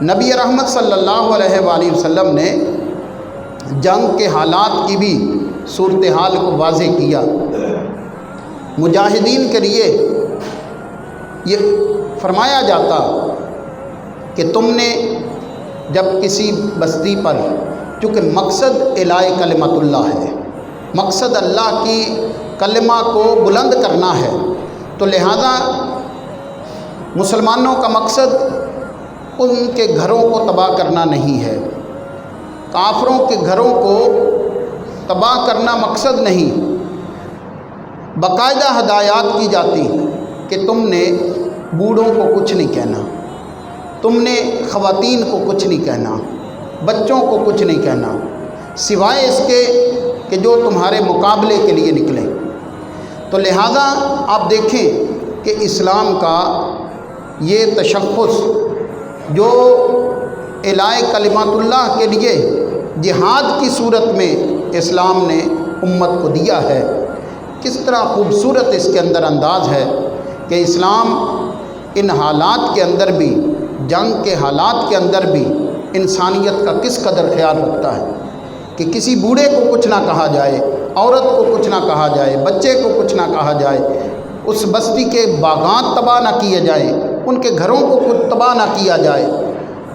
نبی رحمت صلی اللہ علیہ وآلہ وسلم نے جنگ کے حالات کی بھی صورتحال کو واضح کیا۔ مجاہدین کے لیے یہ فرمایا جاتا کہ تم نے جب کسی بستی پر، چونکہ مقصد اعلاء کلمت اللہ ہے، مقصد اللہ کی کلمہ کو بلند کرنا ہے، تو لہذا مسلمانوں کا مقصد ان کے گھروں کو تباہ کرنا نہیں ہے، کافروں کے گھروں کو تباہ کرنا مقصد نہیں۔ باقاعدہ ہدایات کی جاتی کہ تم نے بوڑھوں کو کچھ نہیں کہنا، تم نے خواتین کو کچھ نہیں کہنا، بچوں کو کچھ نہیں کہنا، سوائے اس کے کہ جو تمہارے مقابلے کے لیے نکلیں۔ تو لہذا آپ دیکھیں کہ اسلام کا یہ تشخص جو اعلاء کلمات اللہ کے لیے جہاد کی صورت میں اسلام نے امت کو دیا ہے، کس طرح خوبصورت اس کے اندر انداز ہے کہ اسلام ان حالات کے اندر بھی، جنگ کے حالات کے اندر بھی انسانیت کا کس قدر خیال رکھتا ہے کہ کسی بوڑھے کو کچھ نہ کہا جائے، عورت کو کچھ نہ کہا جائے، بچے کو کچھ نہ کہا جائے، اس بستی کے باغات تباہ نہ کیے جائیں، ان کے گھروں کو کچھ تباہ نہ کیا جائے۔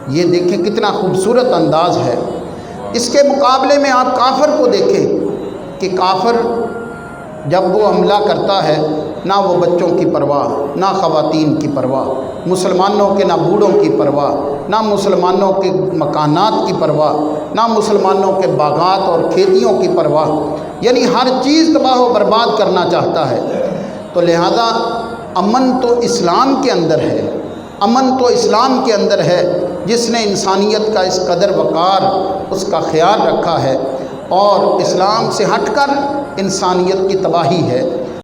یہ دیکھیں کتنا خوبصورت انداز ہے۔ اس کے مقابلے میں آپ کافر کو دیکھیں کہ کافر جب وہ حملہ کرتا ہے، نہ وہ بچوں کی پرواہ، نہ خواتین کی پرواہ، مسلمانوں کے نہ بوڑھوں کی پرواہ، نہ مسلمانوں کے مکانات کی پرواہ، نہ مسلمانوں کے باغات اور کھیتیوں کی پرواہ، یعنی ہر چیز تباہ و برباد کرنا چاہتا ہے۔ تو لہذا امن تو اسلام کے اندر ہے، امن تو اسلام کے اندر ہے جس نے انسانیت کا اس قدر وقار، اس کا خیال رکھا ہے، اور اسلام سے ہٹ کر انسانیت کی تباہی ہے۔